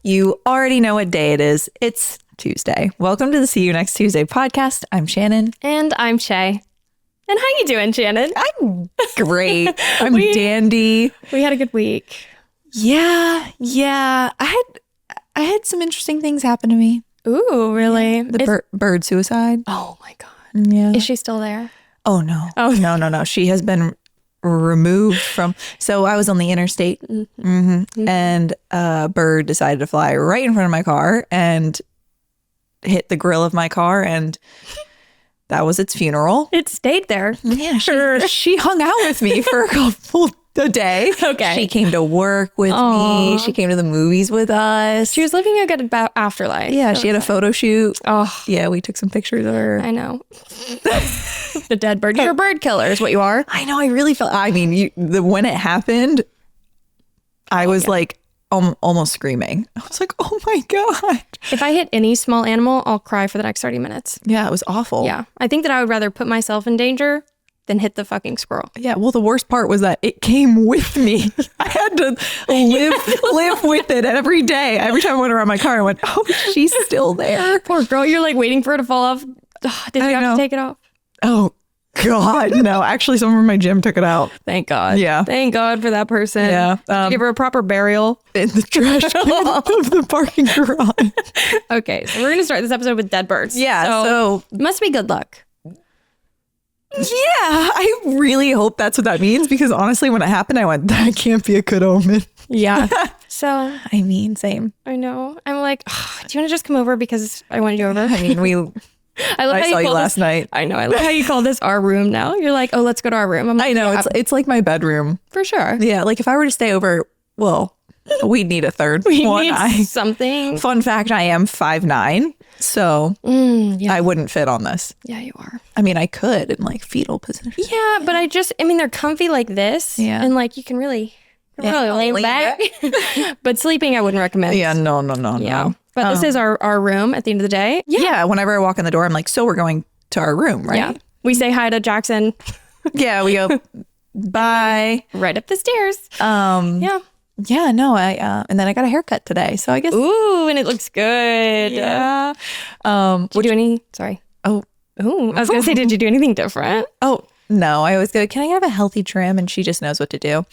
You already know what day it is. It's Tuesday. Welcome to the See You Next Tuesday podcast. I'm Shannon. And I'm Shay. And how you doing, Shannon? I'm great. I'm dandy. We had a good week. Yeah. I had some interesting things happen to me. Ooh, really? The bird suicide. Oh my God. Yeah. Is she still there? Oh, no. Oh. No. She has been removed from. So I was on the interstate and a bird decided to fly right in front of my car and hit the grill of my car, and that was its funeral. It stayed there. Yeah, she hung out with me for a day. Okay. She came to work with me. She came to the movies with us. She was living a good afterlife. Yeah, she had a photo shoot. Oh, Yeah, we took some pictures of her. I know. The dead bird. You're a bird killer is what you are. I know. I really felt. I mean, when it happened, I was like almost screaming. I was like, "Oh my God!" If I hit any small animal, I'll cry for the next 30 minutes. Yeah, it was awful. Yeah. I think that I would rather put myself in danger than hit the fucking squirrel. Yeah. Well, the worst part was that it came with me. I had to live with it every day. Every time I went around my car, I went, "Oh, she's still there." Poor girl. You're like waiting for it to fall off. Ugh, did you have to take it off? Oh God, no. Actually, someone from my gym took it out. Thank God. Yeah. Thank God for that person. Yeah. Give her a proper burial. In the trash can of the parking garage. Okay, so we're going to start this episode with dead birds. Yeah. So it must be good luck. yeah, I really hope that's what that means, because honestly, when it happened, I went, that can't be a good omen. Yeah. So I mean, same. I know. I'm like, do you want to just come over because I wanted you over? I mean, I saw you last night. I know. I love how you call this our room now. You're like, oh, let's go to our room. I'm like, I know. It's like my bedroom. for sure. Yeah. Like if I were to stay over, well, we'd need a third We one. need something. Fun fact, I am 5'9", so Yeah. I wouldn't fit on this. Yeah, you are. I mean, I could in like fetal position. Yeah, but I mean, they're comfy like this. Yeah. And like, you can really lay lean back. But sleeping, I wouldn't recommend. Yeah, no. Yeah. But this is our room at the end of the day. Yeah, whenever I walk in the door, I'm like, so we're going to our room, right? Yeah. We say hi to Jackson Yeah, we go, bye. right up the stairs. Yeah. Yeah, no, and then I got a haircut today, so I guess. Ooh, and it looks good. Yeah. Did you do any? Sorry. Oh, Ooh, I was gonna say, did you do anything different? no, I always go, can I have a healthy trim? And she just knows what to do.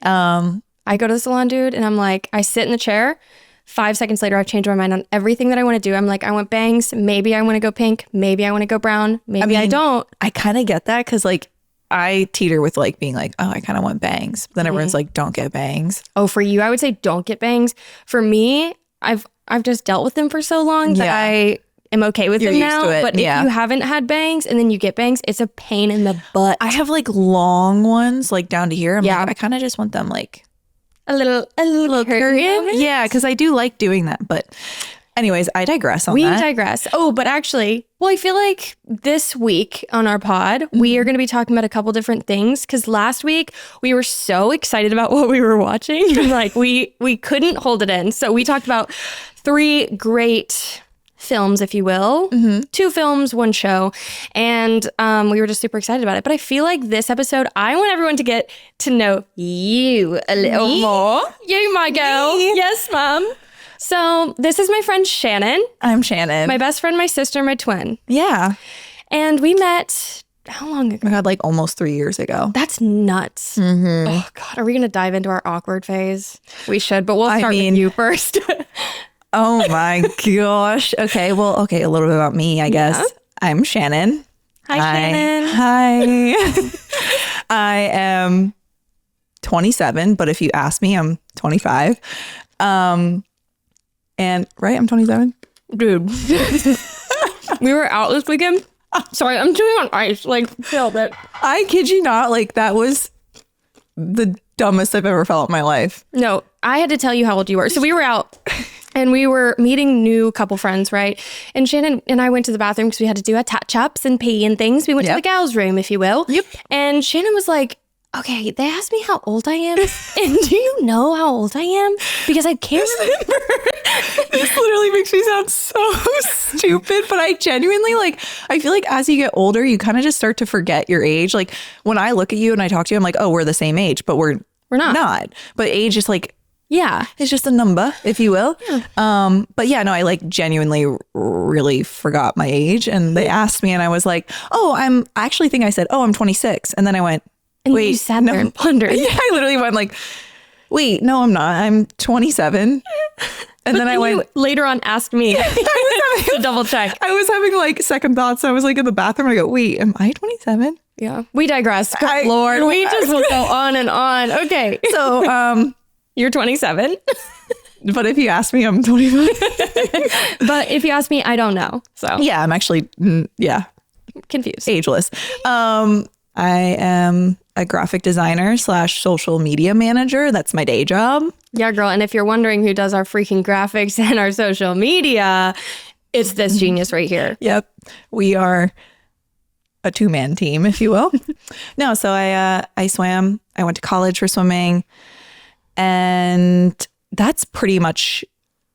I go to the salon, dude, and I'm like, I sit in the chair. 5 seconds later, I've changed my mind on everything that I want to do. I'm like, I want bangs. Maybe I want to go pink. Maybe I want to go brown. Maybe I don't. I kind of get that, because like I teeter with like being like, oh, I kind of want bangs. But then everyone's like, don't get bangs. Oh, for you, I would say don't get bangs. For me, I've just dealt with them for so long that I am okay with You're them used now. to it, But yeah. if you haven't had bangs and then you get bangs, it's a pain in the butt. I have like long ones, like down to here. I'm Yeah. like, I kind of just want them like a little curtain. yeah, because I do like doing that. But anyways, I digress on We that. digress. Oh, but actually, well, I feel like this week on our pod, we are going to be talking about a couple different things, because last week we were so excited about what we were watching. Like we couldn't hold it in. So we talked about 3 great films, if you will. 2 films, 1 show. And we were just super excited about it. But I feel like this episode, I want everyone to get to know you a little more. You, my girl. Yes, Mom. So this is my friend Shannon, I'm Shannon. my best friend, my sister, my twin. yeah. And we met, how long ago? I had like almost 3 years ago. That's nuts. Oh, God. Are we going to dive into our awkward phase? We should, but we'll start with you first. Oh my gosh. Okay. Well, okay. A little bit about me, I guess. I'm Shannon. Hi, Shannon. Hi. I am 27, but if you ask me, I'm 25. And right, I'm 27. Dude. We were out this weekend. Sorry, I'm chewing on ice. Like, feel it. I kid you not. Like that was the dumbest I've ever felt in my life. No, I had to tell you how old you were. So we were out and we were meeting new couple friends, right? And Shannon and I went to the bathroom because we had to do our touch-ups and pee and things. We went to the gals' room, if you will. Yep. And Shannon was like, okay, they asked me how old I am. And do you know how old I am? Because I can't remember. This literally makes me sound so stupid, but I genuinely I feel like as you get older, you kind of just start to forget your age. Like when I look at you and I talk to you, I'm like, oh, we're the same age, but we're not. But age is like Yeah. It's just a number, if you will. But yeah, no, I like genuinely really forgot my age. And they asked me and I was like, I actually think I said, I'm 26. And then I went, And wait, you sat there and pondered. Yeah, I literally went like, wait, no, I'm not. I'm 27. And then I went later on asked me to double check. I was having like second thoughts. I was like in the bathroom. I go, wait, am I 27? Yeah. We digress. Good Lord. We just will go on and on. Okay. So, you're 27. But if you ask me, I'm 25. But if you ask me, I don't know. So yeah, I'm actually, confused. Ageless. I am a graphic designer / social media manager. That's my day job. Yeah, girl. And if you're wondering who does our freaking graphics and our social media, it's this genius right here. Yep. We are a 2-man team, if you will. No, so I swam. I went to college for swimming. And that's pretty much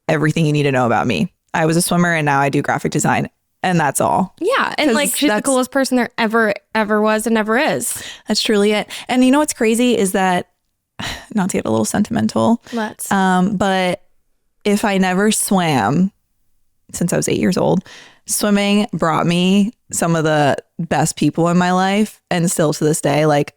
everything you need to know about me. I was a swimmer and now I do graphic design. And that's all. Yeah. And like she's the coolest person there ever was and ever is. That's truly it. And you know what's crazy is that, not to get a little sentimental, but if I never swam since I was 8 years old, swimming brought me some of the best people in my life. And still to this day, like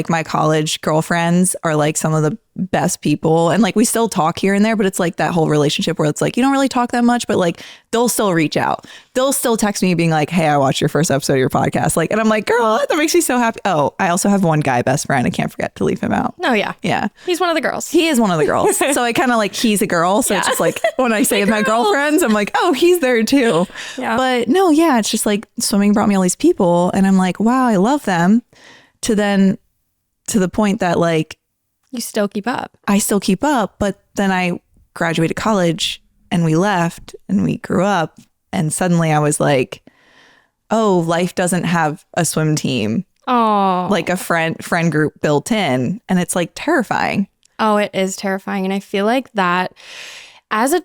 my college girlfriends are like some of the best people. And like we still talk here and there, but it's like that whole relationship where it's like you don't really talk that much, but like they'll still reach out. They'll still text me being like, hey, I watched your first episode of your podcast. Like, and I'm like, girl, that makes me so happy. Oh, I also have one guy best friend. I can't forget to leave him out. No, yeah. Yeah. He's one of the girls. He is one of the girls. So I kind of like, he's a girl. So it's just like when I say my girlfriends, I'm like, oh, he's there too. Yeah. But no, yeah, it's just like swimming brought me all these people. And I'm like, wow, I love them. To the point that like you still keep up. I still keep up, but then I graduated college and we left and we grew up and suddenly I was like, oh, life doesn't have a swim team. Oh, like a friend group built in, and it's like terrifying. Oh, it is terrifying. And I feel like that as a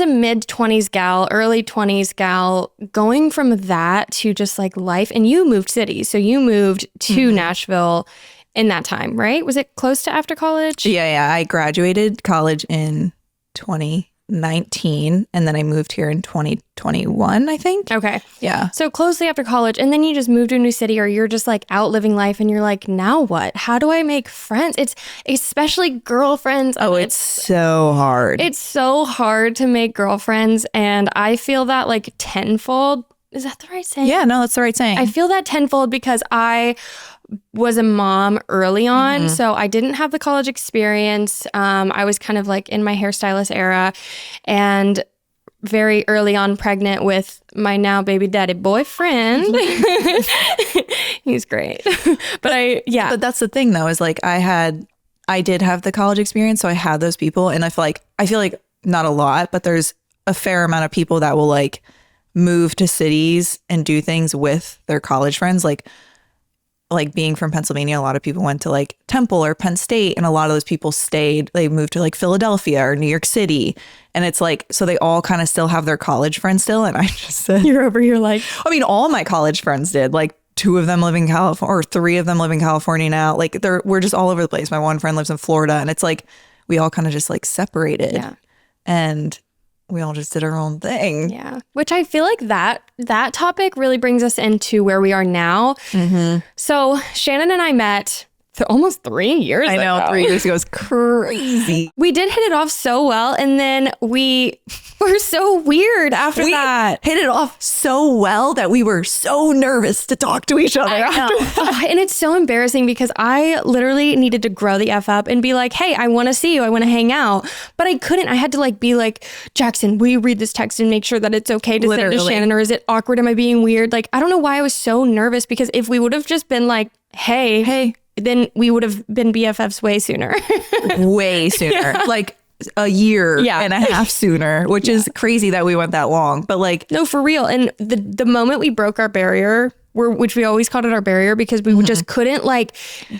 mid-20s gal, early 20s gal, going from that to just like life, and you moved cities. So you moved to Nashville in that time, right? Was it close to after college? Yeah. I graduated college in 2019 and then I moved here in 2021, I think. Okay. Yeah. So closely after college, and then you just moved to a new city, or you're just like out living life and you're like, now what? How do I make friends? It's especially girlfriends. Oh, it's so hard. It's so hard to make girlfriends. And I feel that like tenfold. Is that the right saying? Yeah, no, that's the right saying. I feel that tenfold because I was a mom early on. So I didn't have the college experience. I was kind of like in my hairstylist era and very early on pregnant with my now baby daddy boyfriend. He's great. But that's the thing though, is like I did have the college experience. So I had those people, and I feel like not a lot, but there's a fair amount of people that will like move to cities and do things with their college friends. Like being from Pennsylvania, a lot of people went to like Temple or Penn State, and a lot of those people stayed. They moved to like Philadelphia or New York City, and it's like, so they all kind of still have their college friends still. And I just said, you're over here like, I mean, all my college friends did. Like 2 of them live in California, or 3 of them live in California now. Like we're just all over the place. My one friend lives in Florida, and it's like we all kind of just like separated, and we all just did our own thing. Yeah. Which I feel like that topic really brings us into where we are now. So Shannon and I met almost 3 years ago. I know, 3 years ago is crazy. We did hit it off so well, and then we were so weird after that. Hit it off so well that we were so nervous to talk to each other after that. And it's so embarrassing because I literally needed to grow the F up and be like, hey, I want to see you. I want to hang out. But I couldn't. I had to like be like, Jackson, will you read this text and make sure that it's okay to send it to Shannon, or is it awkward? Am I being weird? Like, I don't know why I was so nervous, because if we would have just been like, hey, then we would have been BFFs way sooner. Way sooner. Like a year and a half sooner, which is crazy that we went that long. But like, no, for real. And the moment we broke our barrier, which we always called it our barrier, because we just couldn't like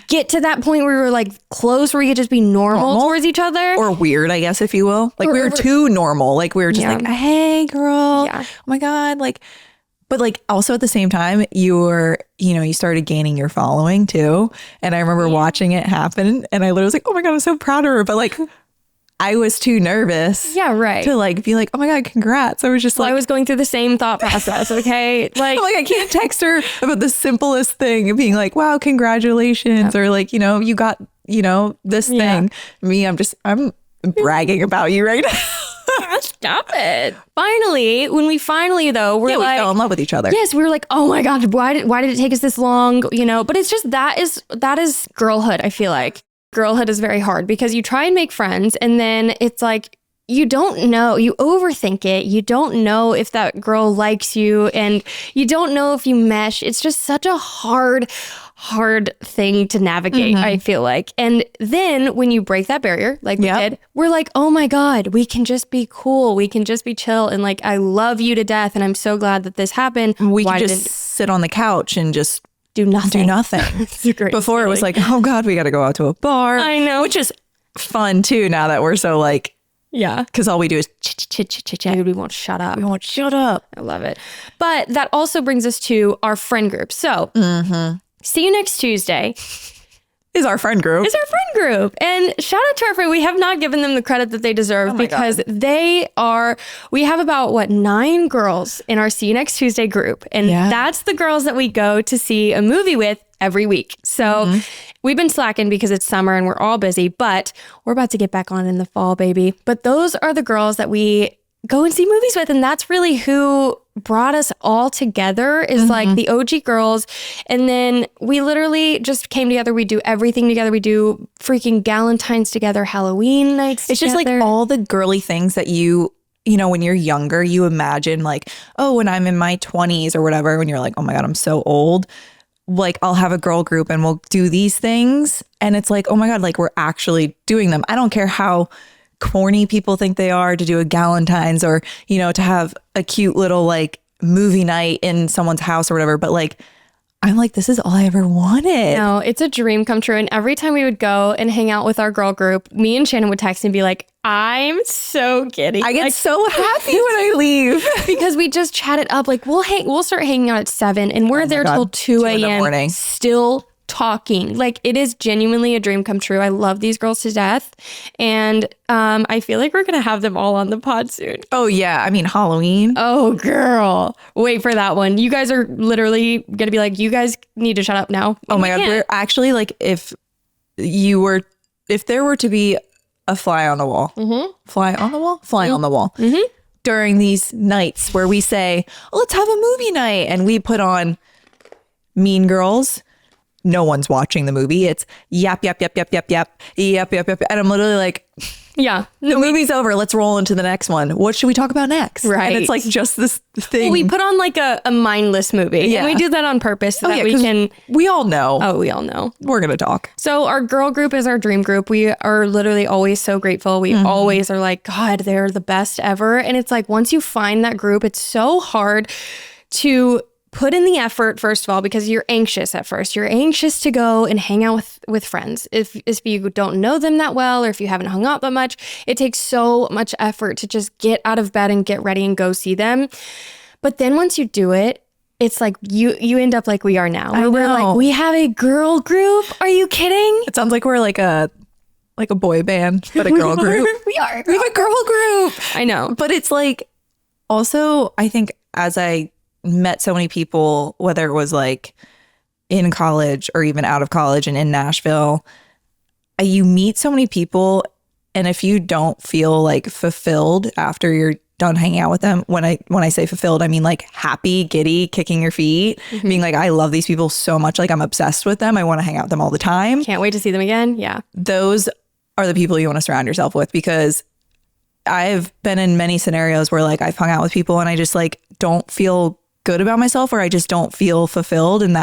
get to that point where we were like close, where we could just be normal towards each other. Or weird, I guess, if you will. Like we were too normal. Like we were just like, hey girl, oh my God. Like, But like also at the same time, you started gaining your following too. And I remember watching it happen and I literally was like, oh my God, I'm so proud of her. But like, I was too nervous. Yeah, right. To like be like, oh my God, congrats. I was just like, I was going through the same thought process. Okay. Like, I'm like, I can't text her about the simplest thing of being like, wow, congratulations. Or like, you got, this thing. Me, I'm bragging about you right now. Stop it. Finally, we we fell in love with each other. Yes, we were like, oh my God, why did it take us this long? But it's just that is girlhood, I feel like. Girlhood is very hard because you try and make friends and then it's like, you don't know, you overthink it. You don't know if that girl likes you and you don't know if you mesh. It's just such a hard thing to navigate, I feel like. And then when you break that barrier, like we did, we're like, oh my God, we can just be cool. We can just be chill. And like, I love you to death. And I'm so glad that this happened. We can just sit on the couch and just do nothing. It's a great Before feeling. It was like, oh God, we got to go out to a bar. I know. Which is fun too now that we're so like, yeah. Because all we do is chit. Dude, we won't shut up. I love it. But that also brings us to our friend group. So see you next Tuesday. Is our friend group. And shout out to our friend. We have not given them the credit that they deserve because we have about 9 girls in our See You Next Tuesday group. And that's the girls that we go to see a movie with every week. So we've been slacking because it's summer and we're all busy, but we're about to get back on in the fall, baby. But those are the girls that we go and see movies with. And that's really who brought us all together is like the OG girls. And then we literally just came together. We do everything together. We do freaking Galentine's together, Halloween nights It's together. Just like all the girly things that when you're younger, you imagine like, oh, when I'm in my 20s or whatever, when you're like, oh my God, I'm so old. Like I'll have a girl group and we'll do these things. And it's like, oh my God, like we're actually doing them. I don't care how corny people think they are to do a Galentine's or, to have a cute little like movie night in someone's house or whatever. But like, I'm like, this is all I ever wanted. No, it's a dream come true. And every time we would go and hang out with our girl group, me and Shannon would text and be like, I'm so giddy. I get so happy when I leave. Because we just chat it up. Like we'll start hanging out at 7 and we're there till 2 a.m. still talking. Like it is genuinely a dream come true. I love these girls to death. And I feel like we're going to have them all on the pod soon. Oh yeah. I mean, Halloween. Oh girl. Wait for that one. You guys are literally going to be like, you guys need to shut up now. Oh my God. We're actually like, if there were to be a fly on the wall during these nights where we say, oh, let's have a movie night. And we put on Mean Girls. No one's watching the movie. It's yap. And I'm literally like, yeah, the movie's over. Let's roll into the next one. What should we talk about next? Right. And it's like just this thing. Well, we put on like a mindless movie. Yeah. And we do that on purpose so that we can. We all know. Oh, we all know. We're going to talk. So our girl group is our dream group. We are literally always so grateful. We always are like, God, they're the best ever. And it's like, once you find that group, it's so hard to put in the effort, first of all, because you're anxious at first. You're anxious to go and hang out with friends. If you don't know them that well, or if you haven't hung out that much, it takes so much effort to just get out of bed and get ready and go see them. But then once you do it, it's like you end up like we are now. I know. We're like, we have a girl group. Are you kidding? It sounds like we're like a boy band, but a girl group. We are. We have a girl group. I know. But it's like, also, I think as I met so many people, whether it was like in college or even out of college and in Nashville, you meet so many people. And if you don't feel like fulfilled after you're done hanging out with them, when I say fulfilled, I mean like happy, giddy, kicking your feet, being like, I love these people so much. Like I'm obsessed with them. I want to hang out with them all the time. Can't wait to see them again. Yeah. Those are the people you want to surround yourself with, because I've been in many scenarios where like I've hung out with people and I just like don't feel good about myself, or I just don't feel fulfilled. And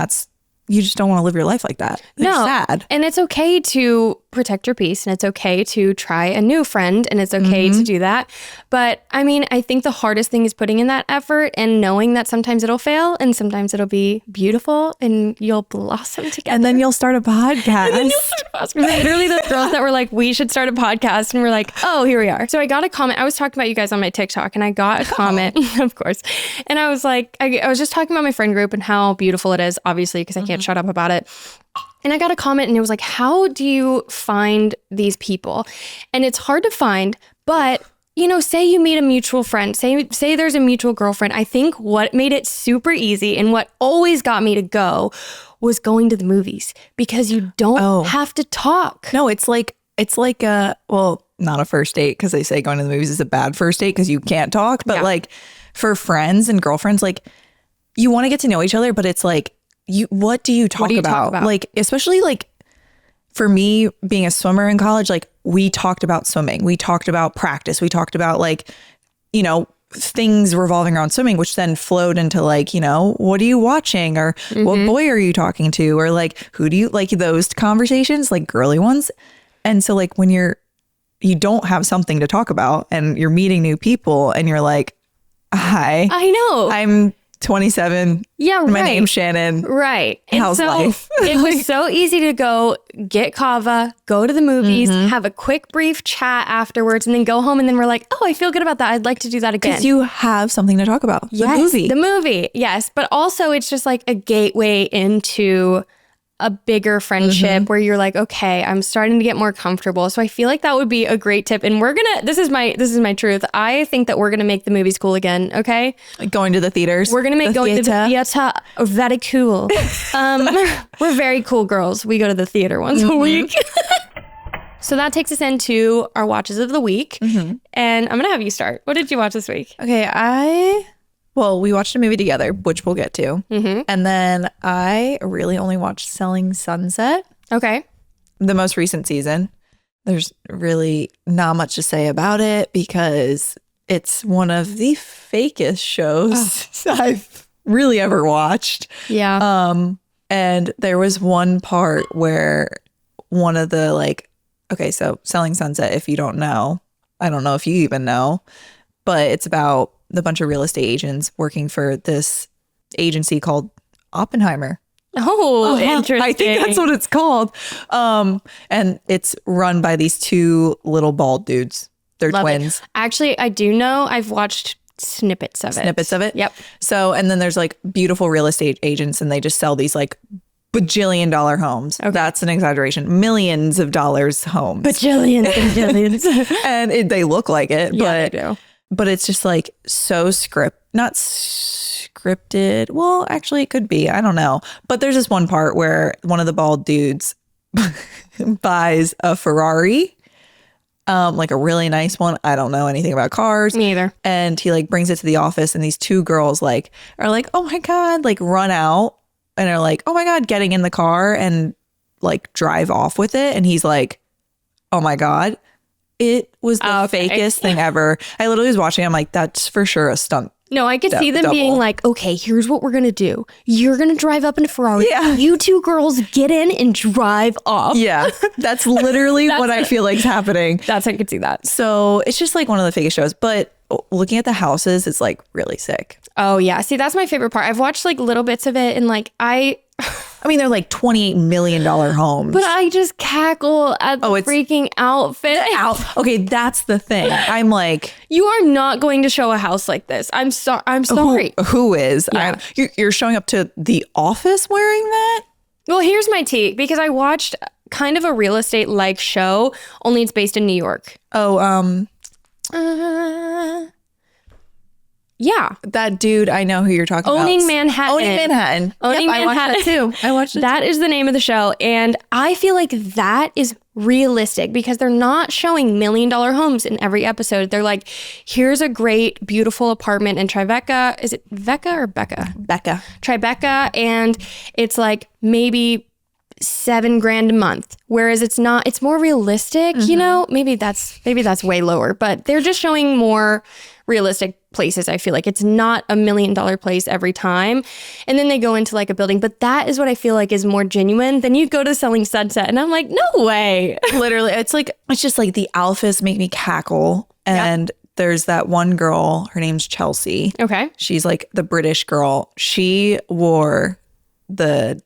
you just don't want to live your life like that. It's sad. And it's okay to protect your peace and it's okay to try a new friend and it's okay to do that. But I mean, I think the hardest thing is putting in that effort and knowing that sometimes it'll fail and sometimes it'll be beautiful and you'll blossom together. And then you'll start a podcast. Literally the girls that were like, we should start a podcast. And we're like, oh, here we are. So I got a comment. I was talking about you guys on my TikTok and I got a comment, of course. And I was like, I was just talking about my friend group and how beautiful it is, obviously, because I can't shut up about it. And I got a comment and it was like, how do you find these people? And it's hard to find, but you know, say you meet a mutual friend, say there's a mutual girlfriend. I think what made it super easy and what always got me to go was going to the movies because you don't have to talk. No, it's like well, not a first date because they say going to the movies is a bad first date because you can't talk. But like for friends and girlfriends, like you want to get to know each other, but it's like, what do you talk about? Like, especially like for me being a swimmer in college, like we talked about swimming. We talked about practice. We talked about like, you know, things revolving around swimming, which then flowed into like, you know, what are you watching or what boy are you talking to? Or like, who do you like, those conversations, like girly ones. And so like when you don't have something to talk about and you're meeting new people and you're like, hi, I know. I'm 27. Yeah, my name's Shannon. Right. And how's life? It was so easy to go get kava, go to the movies, have a quick brief chat afterwards, and then go home. And then we're like, oh, I feel good about that. I'd like to do that again. Because you have something to talk about. Yes, the movie. Yes. But also it's just like a gateway into a bigger friendship where you're like, okay, I'm starting to get more comfortable. So I feel like that would be a great tip. And this is my truth. I think that we're going to make the movies cool again. Okay. Like going to the theaters. We're going to make going to the theater very cool. We're very cool girls. We go to the theater once a week. So that takes us into our watches of the week. And I'm going to have you start. What did you watch this week? Okay. Well, we watched a movie together, which we'll get to. And then I really only watched Selling Sunset. Okay. The most recent season. There's really not much to say about it because it's one of the fakest shows I've really ever watched. Yeah. And there was one part where one of the like, okay, so Selling Sunset, if you don't know, I don't know if you even know, but it's about the bunch of real estate agents working for this agency called Oppenheimer. Oh, interesting. I think that's what it's called. And it's run by these two little bald dudes. They're twins. Actually, I do know. I've watched snippets of it. Yep. So, and then there's like beautiful real estate agents and they just sell these like bajillion-dollar homes. Okay. That's an exaggeration. Millions of dollars homes. Bajillions and billions. And they look like it. Yeah, they do. But it's just like so not scripted. Well, actually it could be. I don't know. But there's this one part where one of the bald dudes buys a Ferrari, like a really nice one. I don't know anything about cars. Me either. And he like brings it to the office and these two girls like are like, oh my God, like run out and are like, oh my God, getting in the car and like drive off with it. And he's like, oh my God. It was the fakest thing ever. I literally was watching. I'm like, that's for sure a stunt. No, I could see them being like, okay, here's what we're going to do. You're going to drive up in a Ferrari. Yeah. You two girls get in and drive off. Yeah. That's literally what I feel like is happening. I could see that. So it's just like one of the fakest shows. But looking at the houses, it's like really sick. Oh, yeah. See, that's my favorite part. I've watched like little bits of it and like I mean, they're like $28 million homes. But I just cackle at the freaking outfit. Okay, that's the thing. I'm like, you are not going to show a house like this. I'm sorry. Who is? Yeah. You're showing up to the office wearing that? Well, here's my take because I watched kind of a real estate like show, only it's based in New York. Yeah. That dude, I know who you're talking about. Owning Manhattan. Owning Manhattan. I watched that too. That is the name of the show. And I feel like that is realistic because they're not showing $1 million homes in every episode. They're like, here's a great, beautiful apartment in Tribeca. Is it Becca or Becca? Becca. Tribeca. And it's like maybe $7,000 a month, whereas it's more realistic, you know, maybe that's way lower, but they're just showing more realistic places. I feel like it's not $1 million place every time. And then they go into like a building, but that is what I feel like is more genuine than you go to Selling Sunset. And I'm like, no way. Literally, it's just like the alphas make me cackle. And there's that one girl, her name's Chelsea. Okay. She's like the British girl. She wore the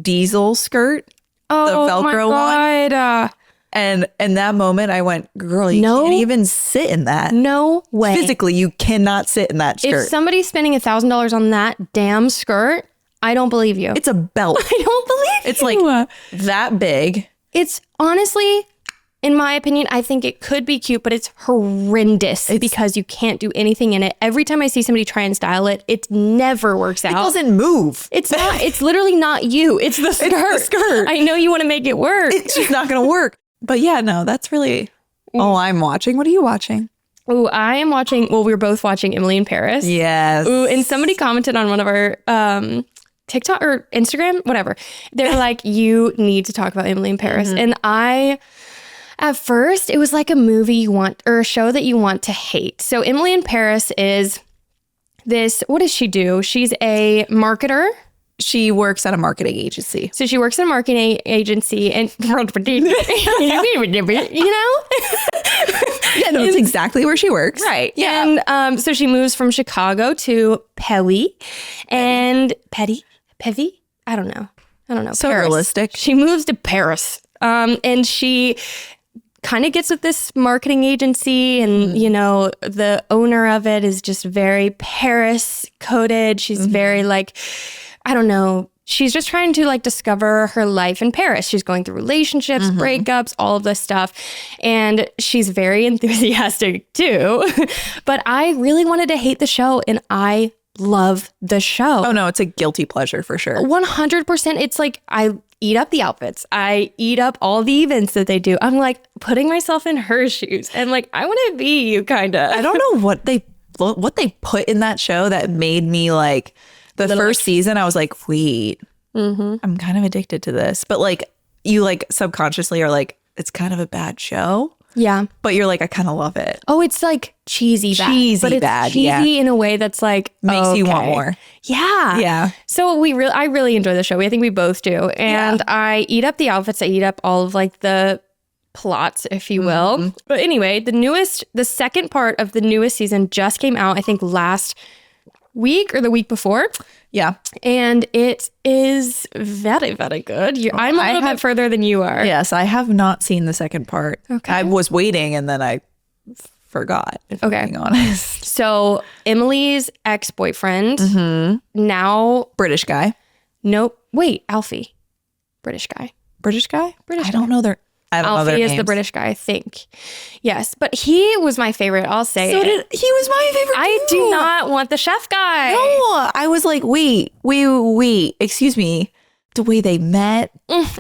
diesel skirt, the Velcro one. And in that moment, I went, girl, you can't even sit in that. No way. Physically, you cannot sit in that skirt. If somebody's spending $1,000 on that damn skirt, I don't believe you. It's a belt. I don't believe It's you. like that big. It's honestly, in my opinion, I think it could be cute, but it's horrendous because you can't do anything in it. Every time I see somebody try and style it, it never works out. It doesn't move. It's not. It's literally not you. It's the skirt. It's the skirt. I know you want to make it work. It's just not going to work. But yeah, no, that's really all I'm watching. What are you watching? Ooh, I am watching. Well, we were both watching Emily in Paris. Yes. Ooh, and somebody commented on one of our TikTok or Instagram, whatever. They're like, you need to talk about Emily in Paris. And at first, it was like a movie you want or a show that you want to hate. So Emily in Paris is this. What does she do? She's a marketer. She works at a marketing agency. So she works in a marketing agency and, you know? Yeah, no, it's exactly where she works. Right. Yeah. And so she moves from Chicago to Pevy and Pevy? I don't know. So Paris. realistic. She moves to Paris. And she kind of gets with this marketing agency and, you know, the owner of it is just very Paris coded. She's very like, I don't know. She's just trying to like discover her life in Paris. She's going through relationships, breakups, all of this stuff. And she's very enthusiastic too. But I really wanted to hate the show and I love the show. Oh no, it's a guilty pleasure for sure. 100%. It's like I eat up the outfits. I eat up all the events that they do. I'm like putting myself in her shoes and like, I want to be you kind of. I don't know what they put in that show that made me like the first season. I was like, wait, I'm kind of addicted to this. But like you like subconsciously are like, it's kind of a bad show. Yeah. But you're like, I kind of love it. Oh, it's like cheesy bad. Cheesy but it's bad, cheesy yeah. in a way that's like Makes you want more. Yeah. Yeah. So I really enjoy the show. I think we both do. And I eat up the outfits. I eat up all of like the plots, if you will. But anyway, the second part of the newest season just came out, I think last week or the week before. Yeah. And it is very, very good. I'm a little bit further than you are. Yes, I have not seen the second part. Okay. I was waiting and then I forgot, if I'm being honest. So Emily's ex-boyfriend now... British guy. Nope. Wait, Alfie. British guy. British guy? British I don't know their Alfie is the names. British guy, I think. Yes, but he was my favorite. I'll say He it. was my favorite. I too. do not want the chef guy. No, I was like, wait. Excuse me. The way they met.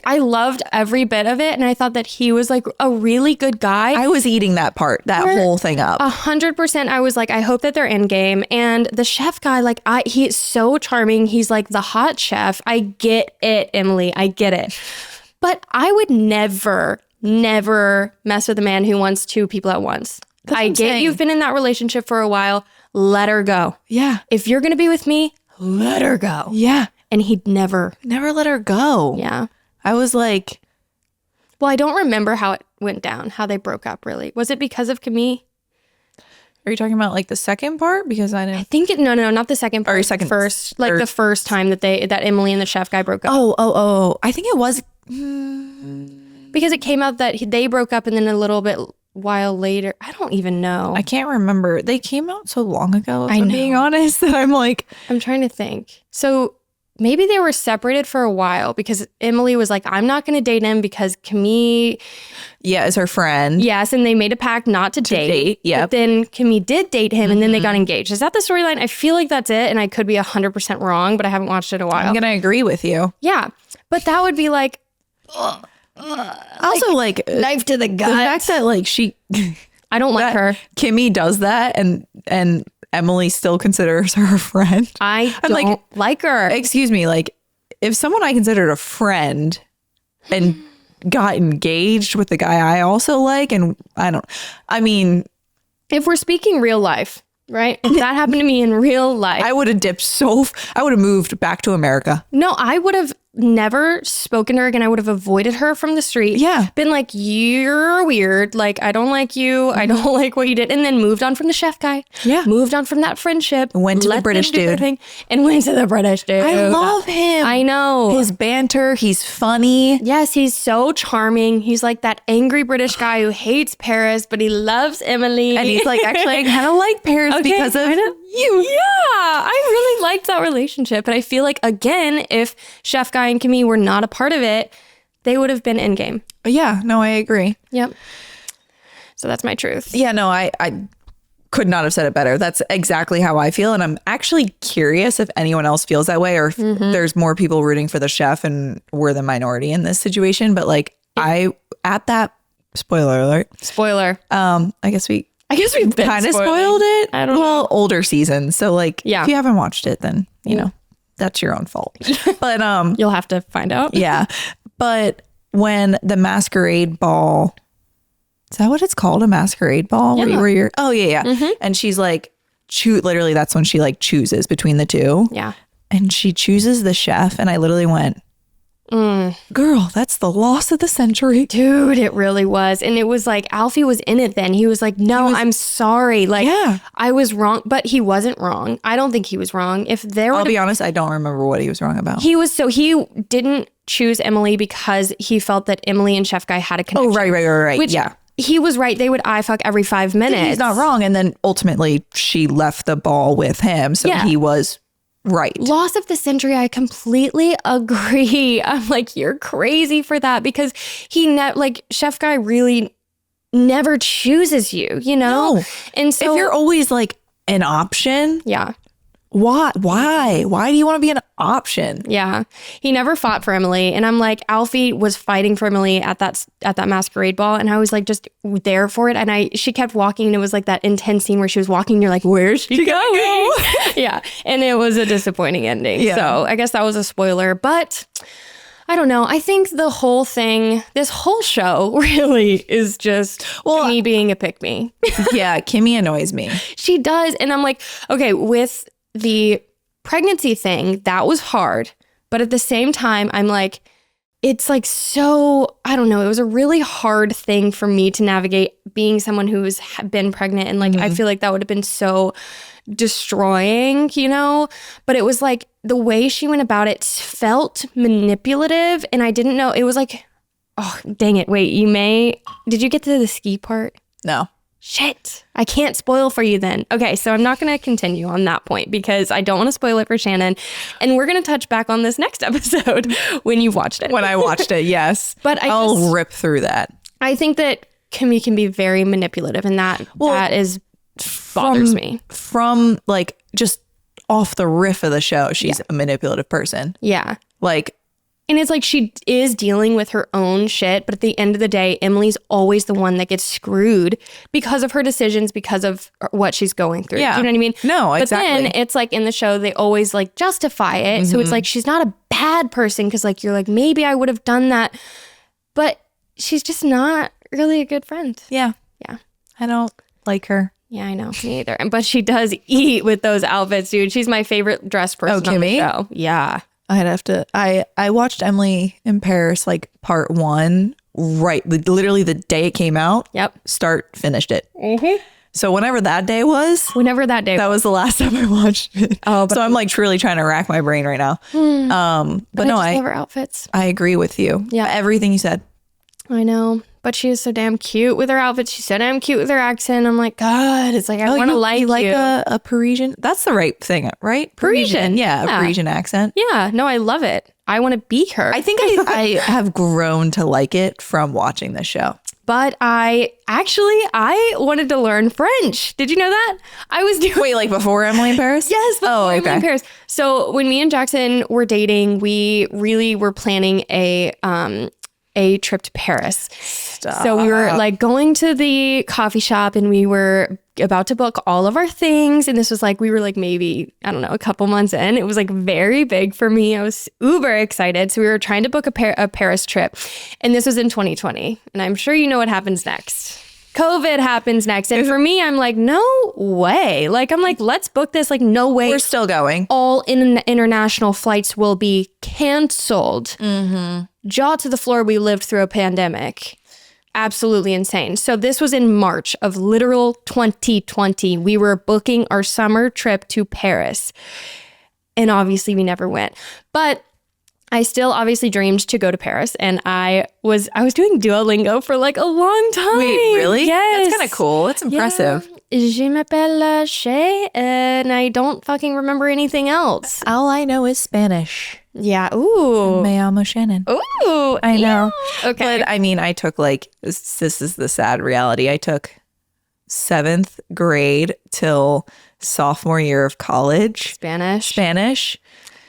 I loved every bit of it, and I thought that he was like a really good guy. I was eating that whole thing up. 100%. I was like, I hope that they're in game. And the chef guy, like, he is so charming. He's like the hot chef. I get it, Emily. I get it. But I would never mess with a man who wants two people at once. I get you've been in that relationship for a while. Let her go. Yeah. If you're going to be with me, let her go. Yeah. And he'd never let her go. Yeah. I was like... Well, I don't remember how it went down, how they broke up, really. Was it because of Camille? Are you talking about like the second part? Because I didn't... I think no, not the second part. Or second... First, like the first time that Emily and the chef guy broke up. Oh. I think it was... Because it came out that they broke up and then a little bit while later. I don't even know. I can't remember. They came out so long ago, if I I'm know. being honest, that I'm like... I'm trying to think. So maybe they were separated for a while because Emily was like, I'm not going to date him because Camille... Yeah, is her friend. Yes, and they made a pact not to date. Yeah. But then Camille did date him and then they got engaged. Is that the storyline? I feel like that's it. And I could be 100% wrong, but I haven't watched it in a while. I'm going to agree with you. Yeah. But that would be like... Also, like... knife to the gut. The fact that, like, she... I don't like her. Kimmy does that and Emily still considers her a friend. I don't like her. Excuse me, like, if someone I considered a friend and got engaged with the guy I also like. And I mean, If we're speaking real life, right? If that happened to me in real life, I would have I would have moved back to America. no, I would have never spoken to her again. I would have avoided her from the street. Yeah. Been like, you're weird. Like, I don't like you. I don't like what you did. And then moved on from the chef guy. Yeah. Moved on from that friendship. Went to the let British them do their dude. thing, and went to the British dude. I love him. I know. His banter. He's funny. Yes, he's so charming. He's like that angry British guy who hates Paris, but he loves Emily. And he's like, actually, I kind of like Paris Okay, because of I know. you. Yeah, I really liked that relationship. But I feel like, again, if Chef Guy and Kimmy were not a part of it, they would have been in game. Yeah, no, I agree. Yep. So that's my truth. Yeah, no, I could not have said it better. That's exactly how I feel. And I'm actually curious if anyone else feels that way or if there's more people rooting for the chef and we're the minority in this situation. But like at that, spoiler alert, Spoiler. I guess we've been kind of spoiling. spoiled it. I don't Well, older seasons. So like, Yeah. if you haven't watched it, then, you know, that's your own fault. But You'll have to find out. yeah. But when the masquerade ball, is that what it's called? A masquerade ball? Yeah. Where you're, oh yeah. And she's like, literally that's when she like chooses between the two. Yeah. And she chooses the chef. And I literally went, girl, that's the loss of the century. Dude, it really was. And it was like Alfie was in it then. He was like, no, I'm sorry. Like, Yeah. I was wrong, but he wasn't wrong. I don't think he was wrong. If there I'll would be honest, I don't remember what he was wrong about. he didn't choose Emily because he felt that Emily and Chef Guy had a connection. Oh, right. Which yeah. he was right. They would eye fuck every 5 minutes. He's not wrong. And then ultimately she left the ball with him. So Yeah. he was right. Loss of the century, I completely agree. I'm like, you're crazy for that because like Chef Guy really never chooses you, you know? No. And so If you're always like an option, yeah. why? Why do you want to be an option? Yeah. He never fought for Emily. And I'm like, Alfie was fighting for Emily at that masquerade ball. And I was like, just there for it. And she kept walking. And it was like that intense scene where she was walking. And you're like, where's she going? Yeah. And it was a disappointing ending. Yeah. So I guess that was a spoiler. But I don't know. I think the whole thing, this whole show really is just me being a pick-me. Yeah, Kimmy annoys me. She does. And I'm like, okay, with the pregnancy thing, that was hard. But at the same time, I'm like, it's like so, I don't know, it was a really hard thing for me to navigate being someone who's been pregnant. And like, I feel like that would have been so destroying, you know? But it was like the way she went about it felt manipulative. And I didn't know, it was like, oh, dang it. Wait, did you get to the ski part? No. Shit, I can't spoil for you then. Okay, so I'm not going to continue on that point because I don't want to spoil it for Shannon. And we're going to touch back on this next episode when you've watched it. When I watched it, yes. But I'll rip through that. I think that Kimmy can be very manipulative and that bothers me. From like just off the riff of the show, she's a manipulative person. Yeah. Like, And it's like she is dealing with her own shit, but at the end of the day, Emily's always the one that gets screwed because of her decisions, because of what she's going through. Yeah. Do you know what I mean? No, exactly. But then it's like in the show, they always like justify it. So it's like she's not a bad person because like you're like, maybe I would have done that. But she's just not really a good friend. yeah. Yeah. I don't like her. Yeah, I know. Me either. But she does eat with those outfits, dude. She's my favorite dressed person on the Kimmy? show. Yeah. I'd have to. I watched Emily in Paris like part 1, right? Literally the day it came out. Yep. Finished it. So whenever that day was, Whenever that day that was the last time I watched it. Oh, but- so I'm like truly trying to rack my brain right now. But no, I just love her outfits. I agree with you. Yeah. Everything you said. I know. But she is so damn cute with her outfits. She's so damn cute with her accent. I'm like, God, it's like, I want to like you. a Parisian. That's the right thing, right? Parisian. Yeah, Yeah. a Parisian accent. Yeah, no, I love it. I want to be her. I think I have grown to like it from watching this show. But I wanted to learn French. Did you know that? I was doing. Wait, like before Emily in Paris? Yes, Oh, before okay. in Paris. So when me and Jackson were dating, we really were planning a trip to Paris. Stop. So we were like going to the coffee shop and we were about to book all of our things. And this was like, we were like maybe, I don't know, a couple months in. It was like very big for me. I was uber excited. So we were trying to book a Paris trip. And this was in 2020. And I'm sure you know what happens next. COVID happens next. And for me, I'm like, no way. Like, I'm like, let's book this. Like, no way. We're still going. All international flights will be canceled. Jaw to the floor, we lived through a pandemic. Absolutely insane. So this was in March of literal 2020. We were booking our summer trip to Paris. And obviously we never went. But I still obviously dreamed to go to Paris, and I was doing Duolingo for like a long time. Wait, really? Yes. That's kind of cool. That's impressive. Yeah. Je m'appelle Shay, and I don't fucking remember anything else. All I know is Spanish. Yeah. Ooh. Me llamo Shannon. Ooh. I know. Yeah. Okay. But I mean, I took like, this is the sad reality. I took 7th grade till sophomore year of college. Spanish.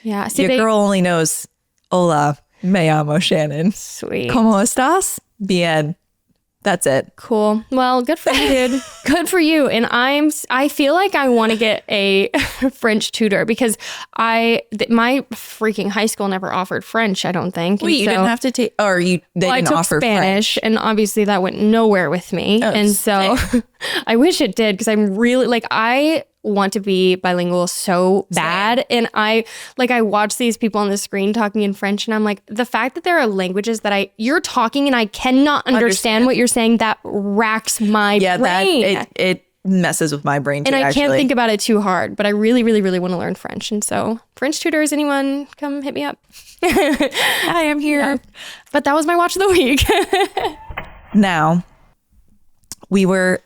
Yeah. Your girl only knows, hola, me llamo Shannon. Sweet. ¿Cómo estás? Bien. That's it. Cool. Well, good for you, dude. Good for you. And I feel like I want to get a French tutor because my freaking high school never offered French, I don't think. Wait, you didn't have to take, or they didn't offer Spanish, French. and obviously that went nowhere with me. Oh, and so I wish it did because I'm really like, I want to be bilingual so bad. And I watch these people on the screen talking in French and I'm like, the fact that there are languages that you're talking and I cannot understand what you're saying, that racks my brain. It messes with my brain too, and I actually. can't think about it too hard, but I really, really, really want to learn French. And so French tutors, anyone, come hit me up. I am here. Yeah. But that was my watch of the week. Now, we were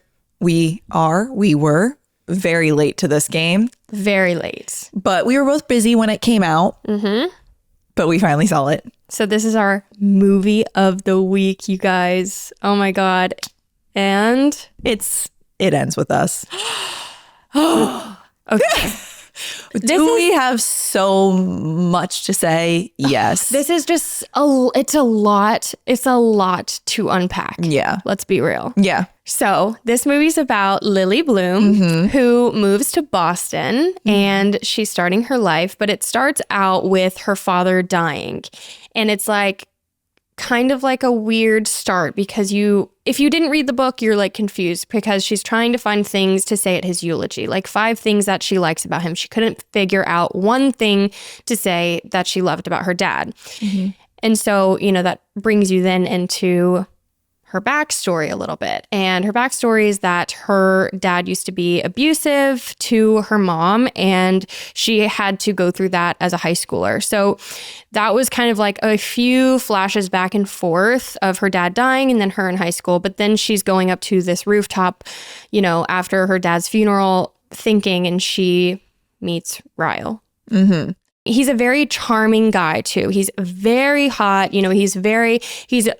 very late to this game. Very late. But we were both busy when it came out. Mm-hmm. But we finally saw it. So this is our movie of the week, you guys. Oh my God. And it ends with us. okay. We have so much to say? Yes. This is just it's a lot to unpack. Yeah. Let's be real. Yeah. So this movie's about Lily Bloom, who moves to Boston and she's starting her life, but it starts out with her father dying. And it's like kind of like a weird start because if you didn't read the book, you're like confused because she's trying to find things to say at his eulogy, like 5 things that she likes about him. She couldn't figure out one thing to say that she loved about her dad. Mm-hmm. And so, that brings you then into her backstory a little bit. And her backstory is that her dad used to be abusive to her mom, and she had to go through that as a high schooler. So that was kind of like a few flashes back and forth of her dad dying and then her in high school. But then she's going up to this rooftop, after her dad's funeral, thinking, and she meets Ryle. Mm-hmm. He's a very charming guy too. He's very hot. He's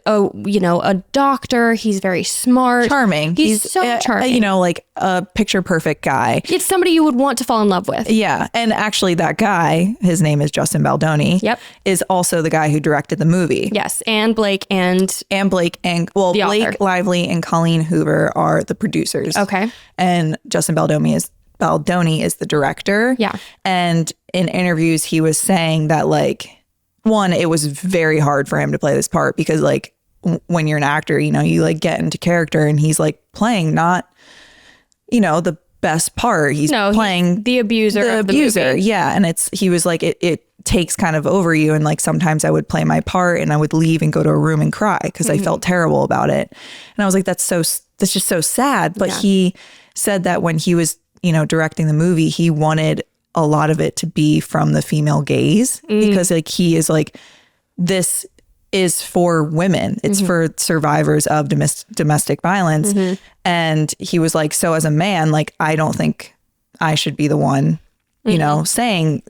a doctor. He's very smart. Charming. He's so charming. Like a picture perfect guy. It's somebody you would want to fall in love with. Yeah. And actually that guy, his name is Justin Baldoni. Yep. Is also the guy who directed the movie. Yes. And Blake and Blake Lively and Colleen Hoover are the producers. Okay. And Justin Baldoni is the director. Yeah. And in interviews, he was saying that, it was very hard for him to play this part because, when you're an actor, you, get into character and he's, playing not, the best part. He's playing the abuser of the movie. Yeah. And he was like, it takes kind of over you. And, sometimes I would play my part and I would leave and go to a room and cry because I felt terrible about it. And I was like, that's just so sad. But he said that when he was, directing the movie, he wanted a lot of it to be from the female gaze because he is this is for women. It's for survivors of domestic violence. And he was like, so as a man, I don't think I should be the one, saying,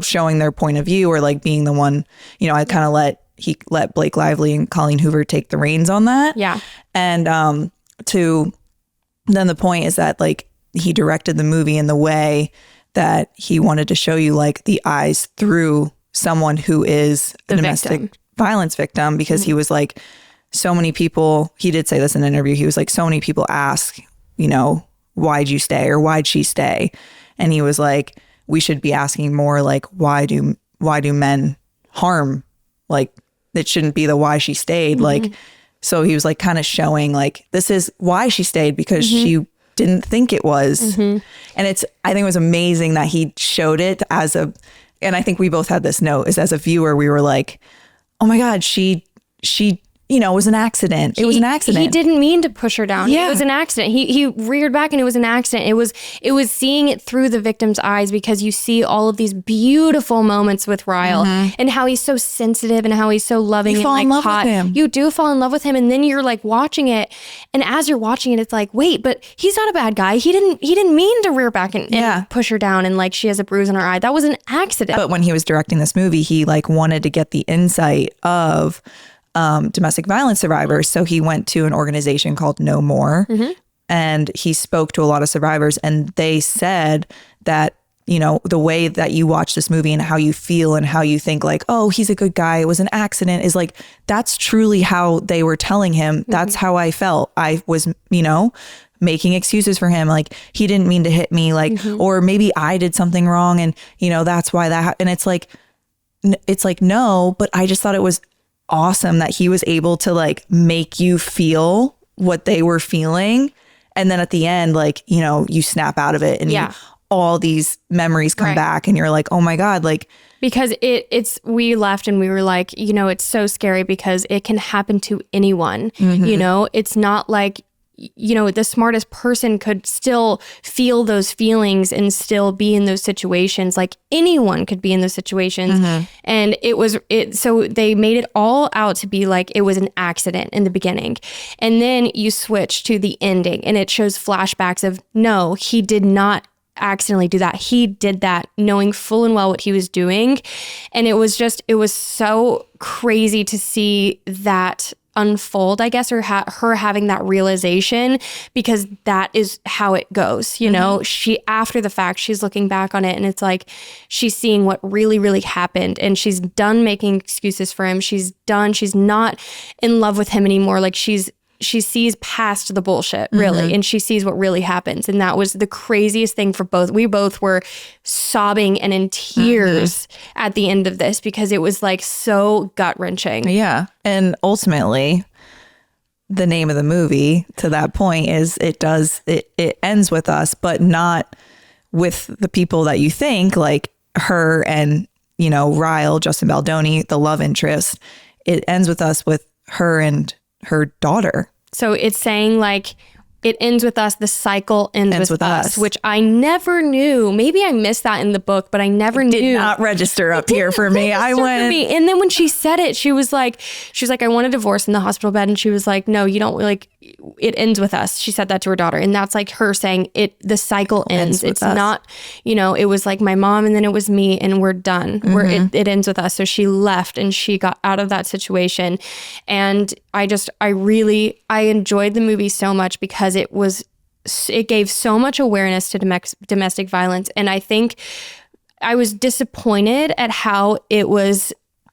showing their point of view or being the one, I kind of let Blake Lively and Colleen Hoover take the reins on that. Yeah. And then the point is that he directed the movie in the way that he wanted to show you the eyes through someone who is a domestic violence victim, because he was like, so many people, he did say this in an interview, he was like, so many people ask, you know, why'd you stay or why'd she stay? And he was like, we should be asking more like, why do men harm? Like, it shouldn't be the why she stayed. Like, so he was like kind of showing like, this is why she stayed, because she didn't think it was. And I think it was amazing that he showed it as a, and I think we both had this note, is as a viewer, we were like, oh my God, she, you know, it was an accident. It was an accident. He didn't mean to push her down. Yeah. It was an accident. He reared back and it was an accident. It was seeing it through the victim's eyes, because you see all of these beautiful moments with Ryle and how he's so sensitive and how he's so loving and like hot. You do fall in love with him, and then you're like watching it, and as you're watching it, it's like, wait, but he's not a bad guy. He didn't mean to rear back and push her down, and like she has a bruise on her eye. That was an accident. But when he was directing this movie, he like wanted to get the insight of domestic violence survivors. So he went to an organization called No More, and he spoke to a lot of survivors, and they said that, you know, the way that you watch this movie and how you feel and how you think like, oh, he's a good guy, it was an accident, is like, that's truly how they were telling him. That's how I felt. I was, you know, making excuses for him. Like, he didn't mean to hit me, like, or maybe I did something wrong, and, you know, that's why that and it's like, no, but I just thought it was awesome that he was able to like make you feel what they were feeling, and then at the end, like, you know, you snap out of it, and all these memories come back, and you're like, oh my God, like, because we left and we were like, you know, it's so scary because it can happen to anyone. You know, it's not like, you know, the smartest person could still feel those feelings and still be in those situations. Like, anyone could be in those situations. And so they made it all out to be like it was an accident in the beginning. And then you switch to the ending, and it shows flashbacks of, no, he did not accidentally do that. He did that knowing full and well what he was doing. And it was so crazy to see that unfold, I guess, or her having that realization, because that is how it goes. You know, she, after the fact, she's looking back on it, and it's like she's seeing what really, really happened, and she's done making excuses for him. She's not in love with him anymore. Like, she sees past the bullshit, really, and she sees what really happens. And that was the craziest thing for both. We both were sobbing and in tears at the end of this, because it was like so gut-wrenching. Yeah. And ultimately, the name of the movie to that point is it ends with us, but not with the people that you think, like her and, you know, Ryle, Justin Baldoni, the love interest. It ends with us with her and her daughter. So it's saying like, it ends with us, the cycle ends with us, which I never knew. Maybe I missed that in the book, but I never knew. Did not register up here for me. I went. And then when she said it, she was like, I want a divorce in the hospital bed. And she was like, no, you don't, like, it ends with us. She said that to her daughter. And that's like her saying the cycle ends. It's not, you know, it was like my mom and then it was me and we're done. It ends with us. So she left and she got out of that situation. And I enjoyed the movie so much because it gave so much awareness to domestic violence. And I think I was disappointed at how it was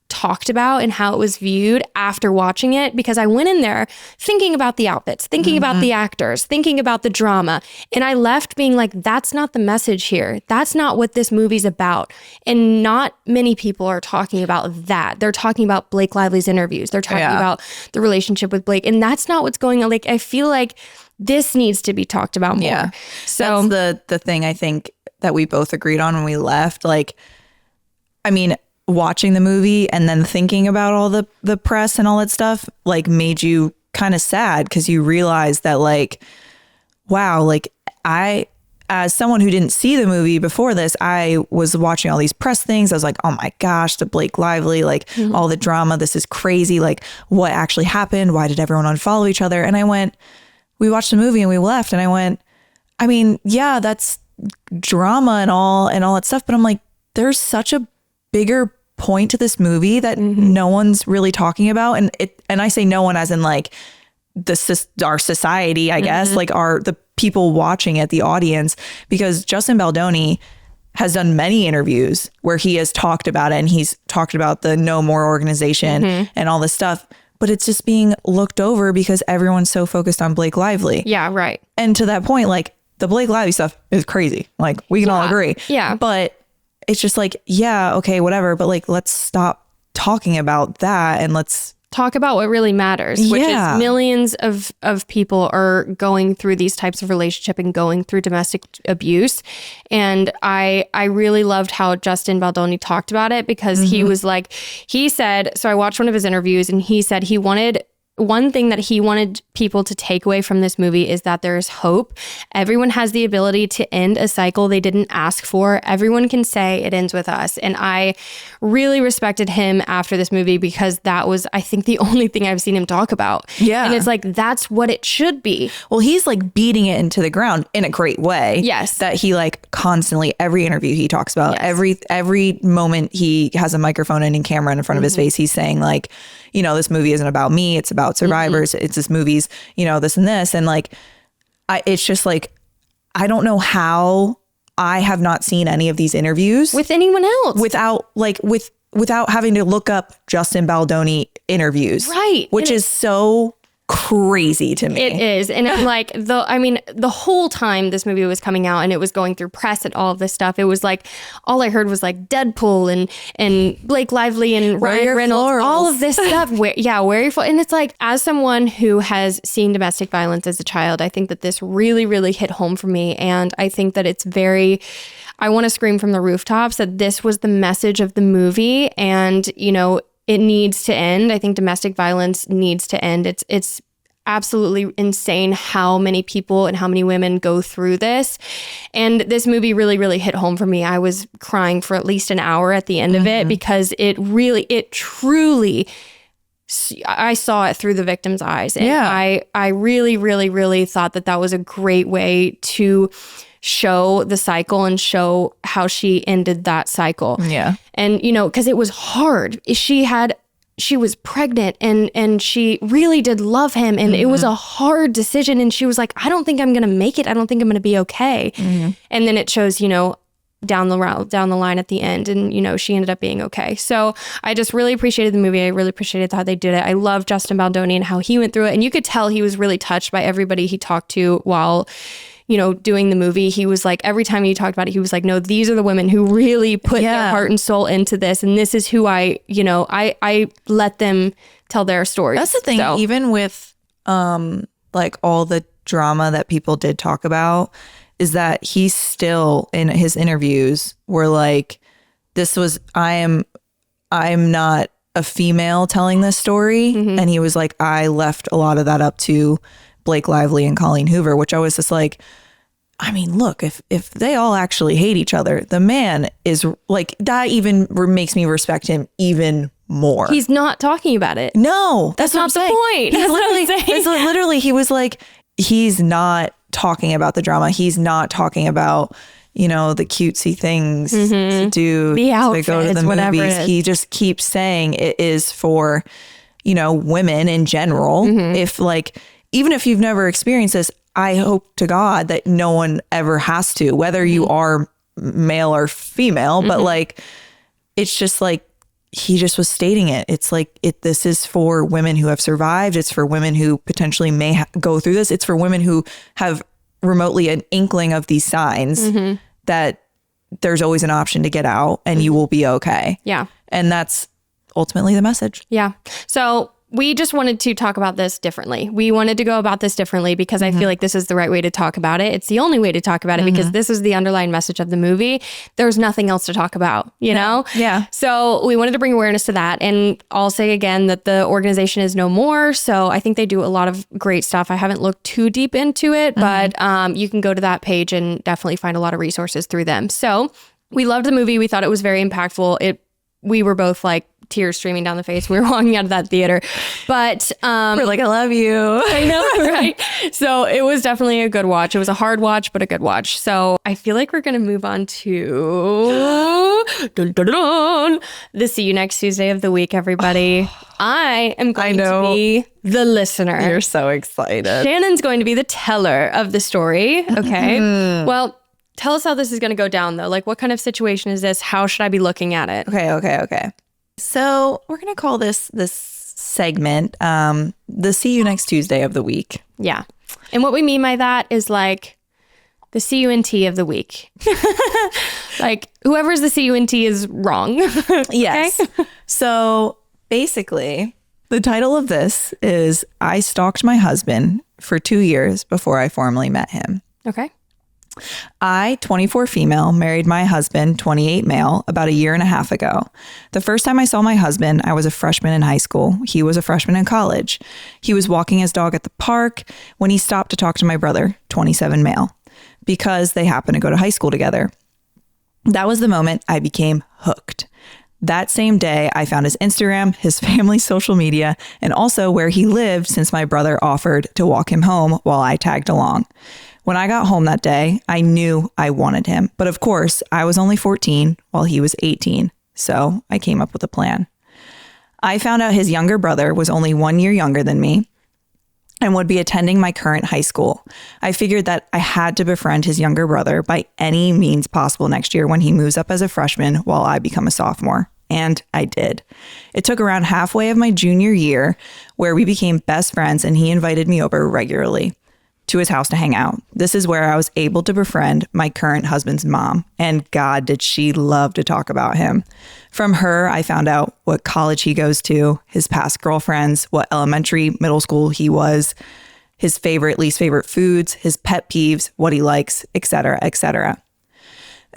talked about and how it was viewed after watching it, because I went in there thinking about the outfits, thinking about the actors, thinking about the drama. And I left being like, that's not the message here. That's not what this movie's about. And not many people are talking about that. They're talking about Blake Lively's interviews. They're talking about the relationship with Blake. And that's not what's going on. Like, I feel like this needs to be talked about more. Yeah. So that's the thing I think that we both agreed on when we left. Like, I mean, watching the movie and then thinking about all the press and all that stuff, like, made you kind of sad, because you realize that, like, wow, like, I, as someone who didn't see the movie before this, I was watching all these press things. I was like, oh my gosh, the Blake Lively, like, all the drama, this is crazy. Like, what actually happened? Why did everyone unfollow each other? And we watched the movie and we left, and I went, I mean, yeah, that's drama and all that stuff, but I'm like, there's such a bigger point to this movie that no one's really talking about. And I say no one as in like our society, I guess, like the people watching it, the audience, because Justin Baldoni has done many interviews where he has talked about it, and he's talked about the No More organization and all this stuff, but it's just being looked over because everyone's so focused on Blake Lively. Yeah, right. And to that point, like, the Blake Lively stuff is crazy. Like, we can all agree. Yeah. But it's just like, yeah, okay, whatever. But like, let's stop talking about that and let's talk about what really matters, which is millions of people are going through these types of relationship and going through domestic abuse. And I really loved how Justin Baldoni talked about it, because he was like, he said, so I watched one of his interviews and he said one thing that he wanted people to take away from this movie is that there's hope. Everyone has the ability to end a cycle they didn't ask for. Everyone can say it ends with us. And I really respected him after this movie, because that was, I think, the only thing I've seen him talk about. Yeah. And it's like, that's what it should be. Well, he's like beating it into the ground in a great way. Yes. That he like constantly, every interview he talks about, every moment he has a microphone and a camera in front of his face, he's saying like, you know, this movie isn't about me. It's about survivors. It's this movie's, you know, this and this. And like, it's just like, I don't know how I have not seen any of these interviews with anyone else without having to look up Justin Baldoni interviews. Right. Which is so crazy to me. It is. And it, like, the whole time this movie was coming out and it was going through press and all of this stuff, it was like, all I heard was like Deadpool and Blake Lively and Ryan Reynolds, all of this stuff. Where your and it's like, as someone who has seen domestic violence as a child, I think that this really, really hit home for me. And I think that it's I want to scream from the rooftops that this was the message of the movie, and, you know, it needs to end. I think domestic violence needs to end. It's absolutely insane how many people and how many women go through this. And this movie really, really hit home for me. I was crying for at least an hour at the end of it, because it truly, I saw it through the victim's eyes. And I really, really, really thought that was a great way to show the cycle and show how she ended that cycle. Yeah. And, you know, because it was hard. She was pregnant and she really did love him. And it was a hard decision. And she was like, I don't think I'm going to make it. I don't think I'm going to be okay. And then it shows, you know, down the line at the end. And, you know, she ended up being okay. So I just really appreciated the movie. I really appreciated how they did it. I love Justin Baldoni and how he went through it. And you could tell he was really touched by everybody he talked to while, you know, doing the movie. He was like, every time he talked about it, he was like, no, these are the women who really put their heart and soul into this. And this is who I let them tell their story. That's the thing. So, even with like all the drama that people did talk about, is that he's still, in his interviews, were like, I'm not a female telling this story. And he was like, I left a lot of that up to Blake Lively and Colleen Hoover, which I was just like, I mean, look, if they all actually hate each other, the man is like, that even makes me respect him even more. He's not talking about it. No, that's not the point. It's literally, he was like, he's not talking about the drama. He's not talking about, you know, the cutesy things to do, the outfits, to go to the movies. He just keeps saying it is for, you know, women in general. If like, even if you've never experienced this, I hope to God that no one ever has to, whether you are male or female, but like, it's just like, he just was stating it. It's like, this is for women who have survived. It's for women who potentially may go through this. It's for women who have remotely an inkling of these signs that there's always an option to get out and you will be okay. Yeah. And that's ultimately the message. Yeah. So we just wanted to talk about this differently. We wanted to go about this differently because I feel like this is the right way to talk about it. It's the only way to talk about it because this is the underlying message of the movie. There's nothing else to talk about, you know? Yeah. So we wanted to bring awareness to that. And I'll say again that the organization is No More. So I think they do a lot of great stuff. I haven't looked too deep into it, but you can go to that page and definitely find a lot of resources through them. So we loved the movie. We thought it was very impactful. We were both like tears streaming down the face. We were walking out of that theater, but we're like, I love you. I know, right? So it was definitely a good watch. It was a hard watch, but a good watch. So I feel like we're going to move on to the See You Next Tuesday of the week, everybody. I am going to be the listener. You're so excited. Shannon's going to be the teller of the story. Okay. Well, tell us how this is going to go down though. Like, what kind of situation is this? How should I be looking at it? Okay. So we're going to call this segment the See You Next Tuesday of the week. Yeah. And what we mean by that is like the CUNT of the week. Like whoever's the CUNT is wrong. Yes. So basically, the title of this is I Stalked My Husband for 2 years before I formally met him. Okay. I, 24 female, married my husband, 28 male, about a year and a half ago. The first time I saw my husband, I was a freshman in high school. He was a freshman in college. He was walking his dog at the park when he stopped to talk to my brother, 27 male, because they happened to go to high school together. That was the moment I became hooked. That same day, I found his Instagram, his family's social media, and also where he lived since my brother offered to walk him home while I tagged along. When I got home that day, I knew I wanted him. But of course, I was only 14 while he was 18. So I came up with a plan. I found out his younger brother was only 1 year younger than me and would be attending my current high school. I figured that I had to befriend his younger brother by any means possible next year when he moves up as a freshman while I become a sophomore. And I did. It took around halfway of my junior year where we became best friends and he invited me over regularly to his house to hang out. This is where I was able to befriend my current husband's mom. And God, did she love to talk about him. From her, I found out what college he goes to, his past girlfriends, what elementary, middle school he was, his favorite, least favorite foods, his pet peeves, what he likes, etc., etc.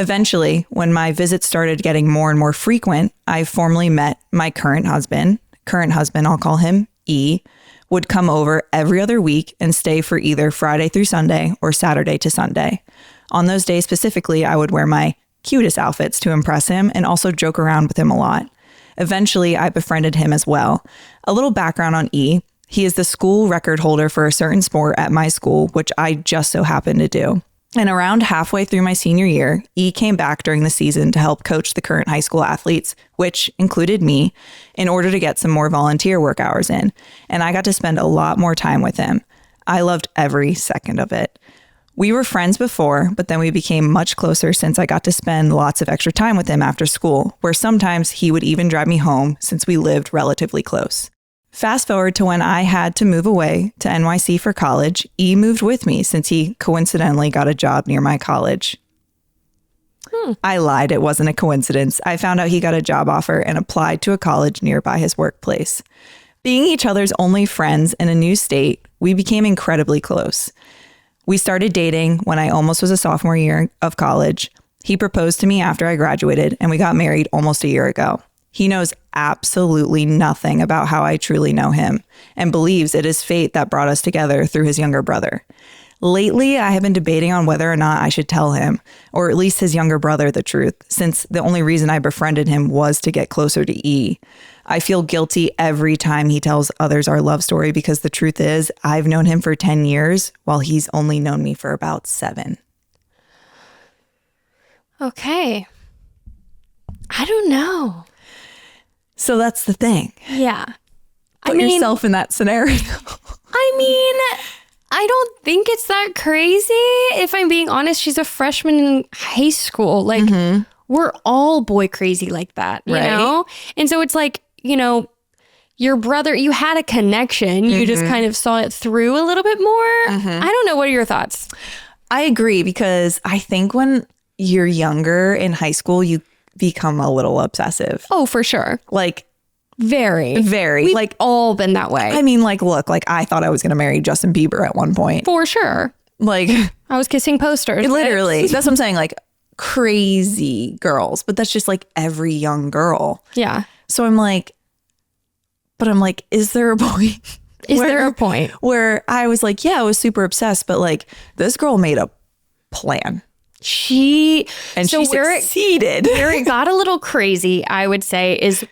Eventually, when my visits started getting more and more frequent, I formally met my current husband. I'll call him E, would come over every other week and stay for either Friday through Sunday or Saturday to Sunday. On those days specifically, I would wear my cutest outfits to impress him and also joke around with him a lot. Eventually, I befriended him as well. A little background on E. He is the school record holder for a certain sport at my school, which I just so happened to do. And around halfway through my senior year, E came back during the season to help coach the current high school athletes, which included me, in order to get some more volunteer work hours in. And I got to spend a lot more time with him. I loved every second of it. We were friends before, but then we became much closer since I got to spend lots of extra time with him after school, where sometimes he would even drive me home since we lived relatively close. Fast forward to when I had to move away to NYC for college, E moved with me since he coincidentally got a job near my college. I lied. It wasn't a coincidence. I found out he got a job offer and applied to a college nearby his workplace. Being each other's only friends in a new state, we became incredibly close. We started dating when I almost was a sophomore year of college. He proposed to me after I graduated and we got married almost a year ago. He knows absolutely nothing about how I truly know him and believes it is fate that brought us together through his younger brother. Lately, I have been debating on whether or not I should tell him, or at least his younger brother, the truth, since the only reason I befriended him was to get closer to E. I feel guilty every time he tells others our love story because the truth is, I've known him for 10 years while he's only known me for about 7. Okay. I don't know. So that's the thing. Yeah. Put yourself in that scenario. I mean, I don't think it's that crazy. If I'm being honest, she's a freshman in high school. Like, we're all boy crazy like that, you know? And so it's like, you know, your brother, you had a connection. You just kind of saw it through a little bit more. I don't know. What are your thoughts? I agree because I think when you're younger in high school, you become a little obsessive. Oh, for sure. Like very. We've like all been that way. I mean, like, look, like I thought I was going to marry Justin Bieber at one point. For sure. Like I was kissing posters. Literally. That's what I'm saying. Like crazy girls, but that's just like every young girl. Yeah. So I'm like, is there a point? Is there a point where I was like, yeah, I was super obsessed, but like this girl made a plan. She succeeded. Where it got a little little crazy, I would say, is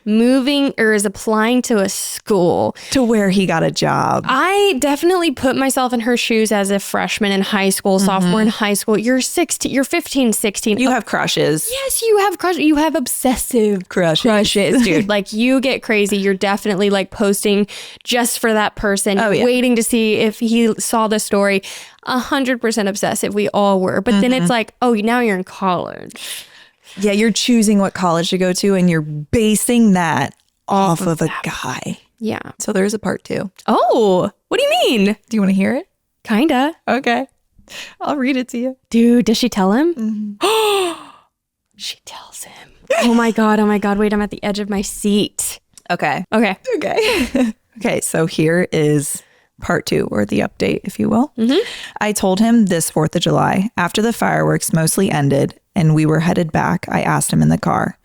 applying to a school to where he got a job. I definitely put myself in her shoes as a freshman in high school, sophomore in high school. You're 16, you're 15, 16. You have crushes. Yes, you have crushes. You have obsessive crushes, dude. Like, you get crazy. You're definitely like posting just for that person, waiting to see if he saw the story. 100% obsessive. We all were. But then it's like, oh, now you're in college. Yeah, you're choosing what college to go to, and you're basing that off of a guy. Yeah. So there's a part 2. Oh, what do you mean? Do you want to hear it? Kinda. Okay. I'll read it to you. Dude, does she tell him? She tells him. Oh my God. Wait, I'm at the edge of my seat. Okay. Okay. Okay, so here is part 2, or the update, if you will. I told him this 4th of July, after the fireworks mostly ended and we were headed back, I asked him in the car,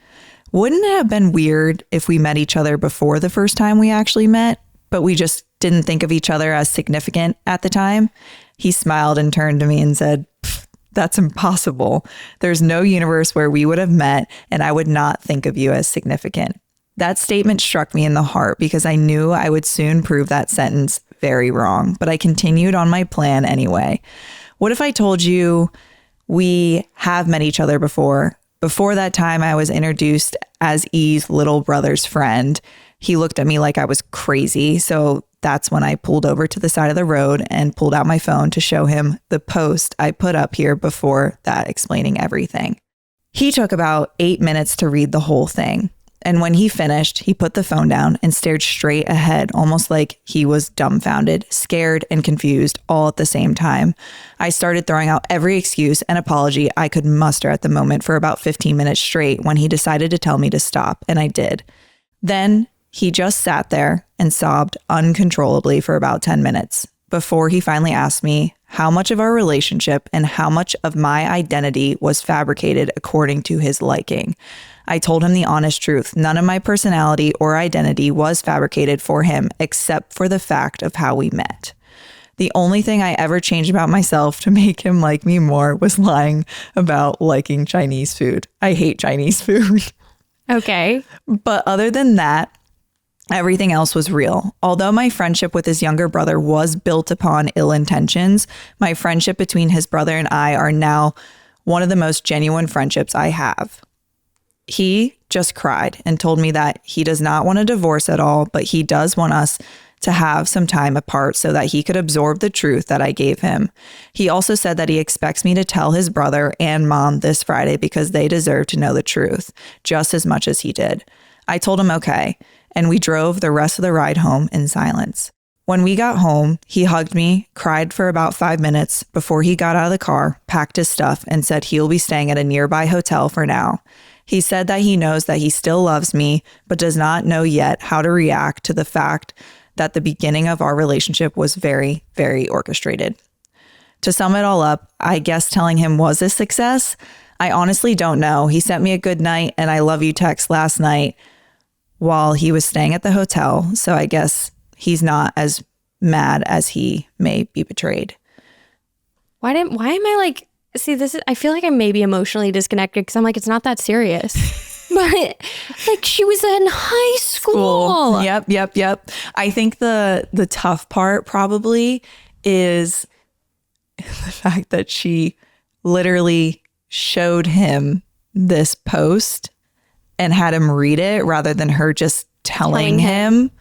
wouldn't it have been weird if we met each other before the first time we actually met, but we just didn't think of each other as significant at the time? He smiled and turned to me and said, that's impossible. There's no universe where we would have met and I would not think of you as significant. That statement struck me in the heart because I knew I would soon prove that sentence very wrong, but I continued on my plan anyway. What if I told you we have met each other before? Before that time, I was introduced as E's little brother's friend. He looked at me like I was crazy, so that's when I pulled over to the side of the road and pulled out my phone to show him the post I put up here before that explaining everything. He took about 8 minutes to read the whole thing. And when he finished, he put the phone down and stared straight ahead, almost like he was dumbfounded, scared, and confused all at the same time. I started throwing out every excuse and apology I could muster at the moment for about 15 minutes straight when he decided to tell me to stop, and I did. Then he just sat there and sobbed uncontrollably for about 10 minutes before he finally asked me how much of our relationship and how much of my identity was fabricated according to his liking. I told him the honest truth. None of my personality or identity was fabricated for him except for the fact of how we met. The only thing I ever changed about myself to make him like me more was lying about liking Chinese food. I hate Chinese food. Okay. But other than that, everything else was real. Although my friendship with his younger brother was built upon ill intentions, my friendship between his brother and I are now one of the most genuine friendships I have. He just cried and told me that he does not want a divorce at all, but he does want us to have some time apart so that he could absorb the truth that I gave him. He also said that he expects me to tell his brother and mom this Friday because they deserve to know the truth just as much as he did. I told him okay, and we drove the rest of the ride home in silence. When we got home, he hugged me, cried for about 5 minutes before he got out of the car, packed his stuff, and said he'll be staying at a nearby hotel for now. He said that he knows that he still loves me, but does not know yet how to react to the fact that the beginning of our relationship was very, very orchestrated. To sum it all up, I guess telling him was a success. I honestly don't know. He sent me a good night and I love you text last night while he was staying at the hotel, so I guess he's not as mad as he may be betrayed. Why am I like, see, I feel like I may be emotionally disconnected because I'm like, it's not that serious. But like, she was in high school. Yep. I think the tough part probably is the fact that she literally showed him this post and had him read it rather than her just telling him,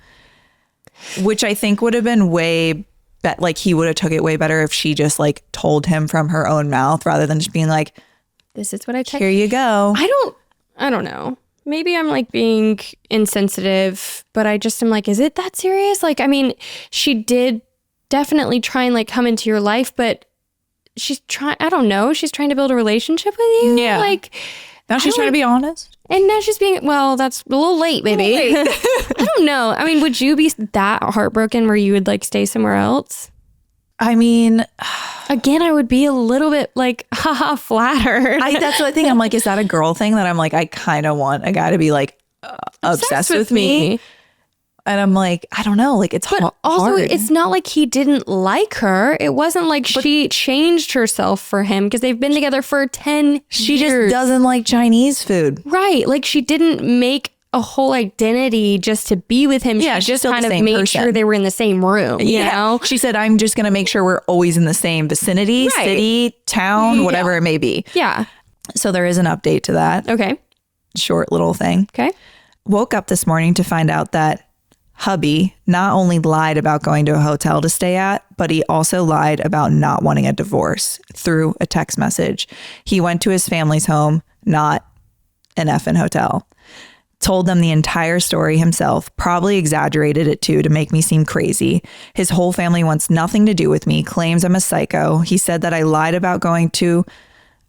which I think would have been way like he would have took it way better if she just like told him from her own mouth rather than just being like, this is what I checked. Here you go. I don't know. Maybe I'm like being insensitive, but I just am like, is it that serious? Like, I mean, she did definitely try and like come into your life, but she's trying, I don't know. She's trying to build a relationship with you. Yeah. Like, now she's trying to be honest. And now she's being, well, that's a little late, maybe. I don't know. I mean, would you be that heartbroken where you would like stay somewhere else? I mean, again, I would be a little bit like, haha, flattered. That's the thing. I'm like, is that a girl thing that I'm like, I kind of want a guy to be like obsessed with me? And I'm like, I don't know. Like, it's But hard. also, it's not like he didn't like her. It wasn't like she changed herself for him because they've been together for 10 She years. just doesn't like Chinese food. Right. Like, she didn't make a whole identity just to be with him. Yeah, she she's just still the kind of same made person. sure they were in the same room, you know? She said, I'm just going to make sure we're always in the same vicinity, Right. city, town, whatever it may be. Yeah. So there is an update to that Okay. short little thing. Okay. Woke up this morning to find out that hubby not only lied about going to a hotel to stay at, but he also lied about not wanting a divorce through a text message. He went to his family's home, not an effing hotel. Told them the entire story himself, probably exaggerated it too to make me seem crazy. His whole family wants nothing to do with me, claims I'm a psycho. He said that I lied about going to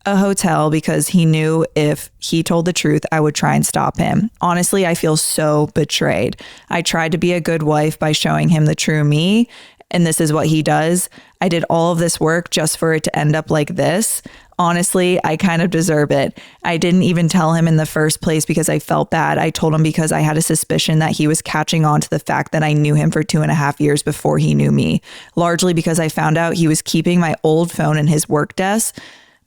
a hotel because he knew if he told the truth, I would try and stop him. Honestly, I feel so betrayed. I tried to be a good wife by showing him the true me, and this is what he does. I did all of this work just for it to end up like this. Honestly, I kind of deserve it. I didn't even tell him in the first place because I felt bad. I told him because I had a suspicion that he was catching on to the fact that I knew him for 2.5 years before he knew me. Largely because I found out he was keeping my old phone in his work desk.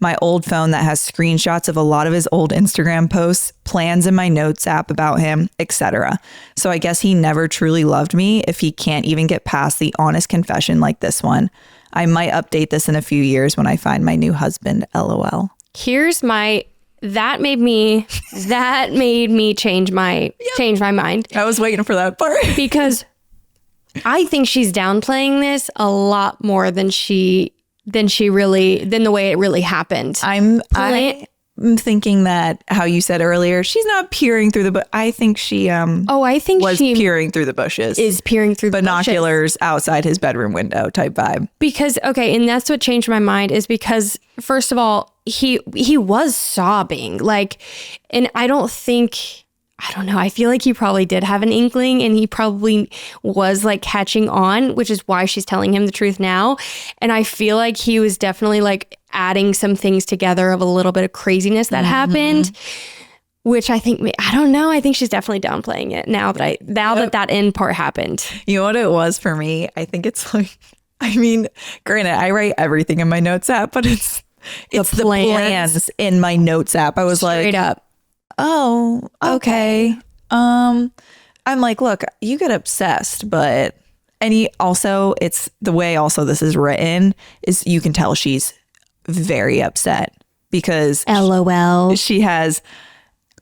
My old phone that has screenshots of a lot of his old Instagram posts, plans in my notes app about him, etc. So I guess he never truly loved me if he can't even get past the honest confession like this one. I might update this in a few years when I find my new husband, LOL. Here's my that made me change my mind I was waiting for that part. because I think she's downplaying this a lot more than the way it really happened. I'm thinking that how you said earlier, she's not peering through the but I think she I think was she peering through the bushes. is peering through the bushes. Binoculars outside his bedroom window type vibe. Because and that's what changed my mind is because first of all, he was sobbing. Like, and I don't know. I feel like he probably did have an inkling and he probably was like catching on, which is why she's telling him the truth now. And I feel like he was definitely like adding some things together of a little bit of craziness that happened, which I think, I don't know. I think she's definitely downplaying it now that that end part happened. You know what it was for me? I think it's like, I mean, granted, I write everything in my notes app, but it's the plans in my notes app. I was Straight up. oh, okay. I'm like, look, you get obsessed, but it's the way also this is written is you can tell she's very upset because LOL. she has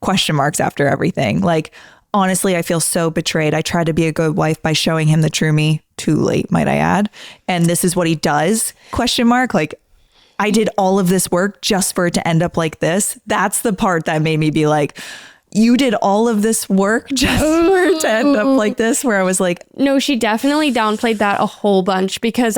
question marks after everything. Like, honestly, I feel so betrayed. I tried to be a good wife by showing him the true me. Too late, might I add. And this is what he does? Question mark. Like, I did all of this work just for it to end up like this. That's the part that made me be like, you did all of this work just for it to end up like this, where I was like, no, she definitely downplayed that a whole bunch because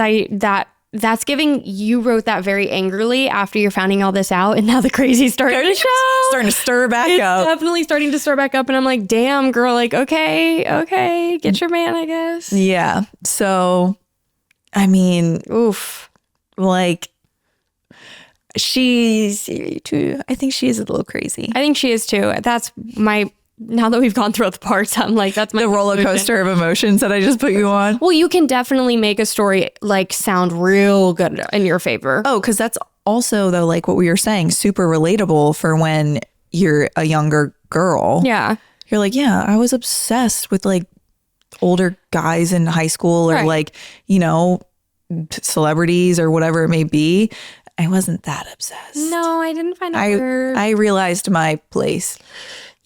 that's giving, you wrote that very angrily after you're finding all this out and now the crazy's starting to show. Starting to stir back up. Definitely starting to stir back up and I'm like, damn girl, like, okay, get your man, I guess. Yeah. So, I mean, Oof. like, I think she is a little crazy. I think she is too. That's now that we've gone through the parts, I'm like, that's my The roller coaster of emotions that I just put you on. Well, you can definitely make a story like sound real good in your favor. Oh, because that's also, though, like what we were saying, super relatable for when you're a younger girl. Yeah. You're like, yeah, I was obsessed with like older guys in high school or Right. like, celebrities or whatever it may be. I wasn't that obsessed. No, I didn't find a word. I realized my place.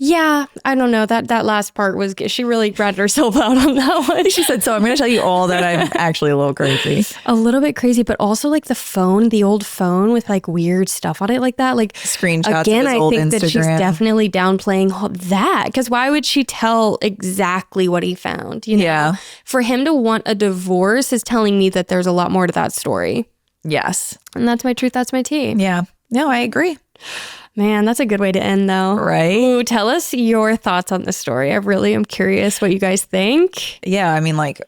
Yeah, I don't know. That last part was, she really ratted herself out on that one. She said, so I'm going to tell you all that I'm actually a little crazy. A little bit crazy, but also like the old phone with like weird stuff on it like that. Like Screenshots again, of his I old think that she's Instagram. definitely downplaying that because why would she tell exactly what he found? You know? Yeah. For him to want a divorce is telling me that there's a lot more to that story. Yes. And that's my truth. That's my tea. Yeah. No, I agree. Man, that's a good way to end though. Right. Ooh, tell us your thoughts on this story. I really am curious what you guys think. Yeah. I mean, like,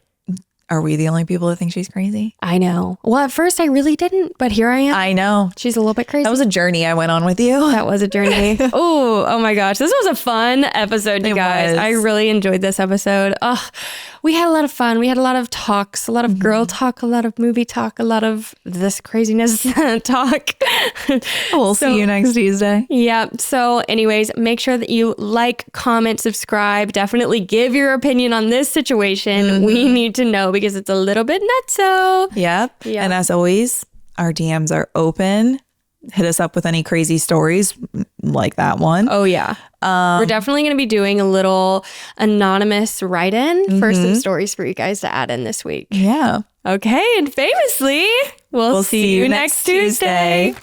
Are we the only people that think she's crazy? I know. Well, at first I really didn't, but here I am. I know. She's a little bit crazy. That was a journey I went on with you. That was a journey. Oh my gosh. This was a fun episode, you guys. was. I really enjoyed this episode. We had a lot of fun. We had a lot of talks, a lot of girl talk, a lot of movie talk, a lot of this craziness talk. We'll see you next Tuesday. Yeah. So anyways, make sure that you like, comment, subscribe. Definitely give your opinion on this situation. We need to know because it's a little bit nutso. Yep. Yeah. And as always, our DMs are open. Hit us up with any crazy stories like that one. Oh, yeah. We're definitely going to be doing a little anonymous write-in for some stories for you guys to add in this week. Yeah. Okay. And famously, we'll see you next Tuesday.